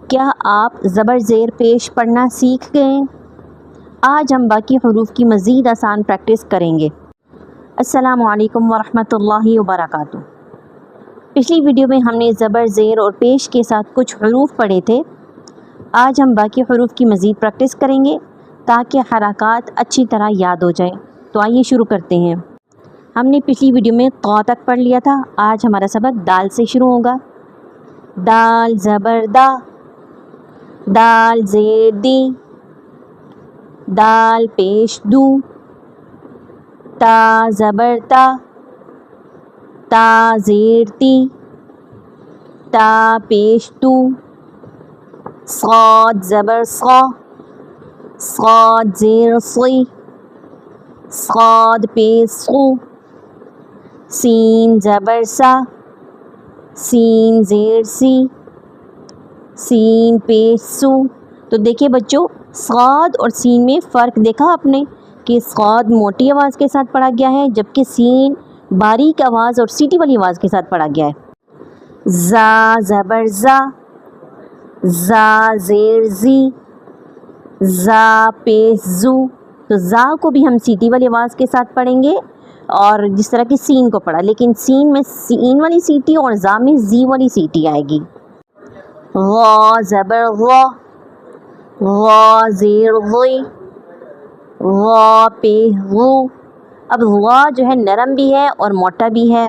کیا آپ زبر زیر پیش پڑھنا سیکھ گئے؟ آج ہم باقی حروف کی مزید آسان پریکٹس کریں گے۔ السلام علیکم ورحمۃ اللہ وبرکاتہ۔ پچھلی ویڈیو میں ہم نے زبر زیر اور پیش کے ساتھ کچھ حروف پڑھے تھے۔ آج ہم باقی حروف کی مزید پریکٹس کریں گے تاکہ حرکات اچھی طرح یاد ہو جائیں۔ تو آئیے شروع کرتے ہیں۔ ہم نے پچھلی ویڈیو میں ق تک پڑھ لیا تھا۔ آج ہمارا سبق دال سے شروع ہوگا۔ دال زبر دا، دال زیر دی، دال پیش دو، تا زبر تا، تا زیر تی، تا پیش تو، صاد زبر صا، صاد زیر صی، صاد پیش صو، سین زبر سا، سین زیر سی، سین پیش سو۔ تو دیکھیے بچوں، صاد اور سین میں فرق دیکھا آپ نے کہ صاد موٹی آواز کے ساتھ پڑھا گیا ہے جبکہ سین باریک آواز اور سیٹی والی آواز کے ساتھ پڑھا گیا ہے۔ زا زبر زا، زا زیر زی، زا پیش زو۔ تو زا کو بھی ہم سیٹی والی آواز کے ساتھ پڑھیں گے اور جس طرح کی سین کو پڑھا، لیکن سین میں سین والی سیٹی اور زا میں زی والی سیٹی آئے گی۔ غا زبر غا، غا زیر غی، غا پیش غو۔ اب غا جو ہے نرم بھی ہے اور موٹا بھی ہے۔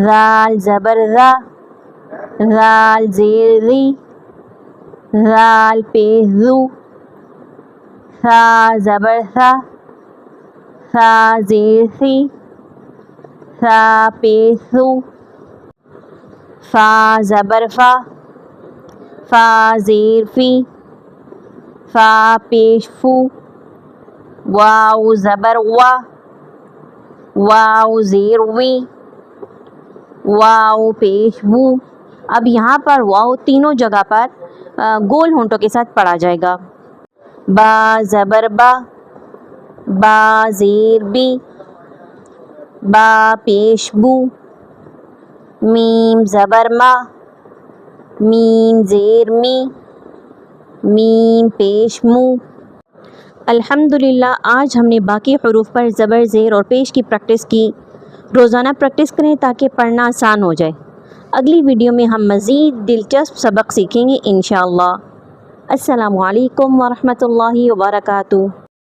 رال زبر را، رال زیر ری، رال پیش رو، ثا زبر ثا، ثا زیر ثی، ثا پیش ثو، فا زبر فا، فا زیر فی، فا پیش فو، واو زبر وا، واو زیر وی، واو پیش وو۔ اب یہاں پر واو تینوں جگہ پر گول ہونٹوں کے ساتھ پڑھا جائے گا۔ با زبر با، با زیر بی، با پیش بو، میم زبر ما، میم زیر می، میم پیش مو۔ الحمدللہ آج ہم نے باقی حروف پر زبر زیر اور پیش کی پریکٹس کی۔ روزانہ پریکٹس کریں تاکہ پڑھنا آسان ہو جائے۔ اگلی ویڈیو میں ہم مزید دلچسپ سبق سیکھیں گے انشاءاللہ۔ السلام علیکم ورحمۃ اللہ وبرکاتہ۔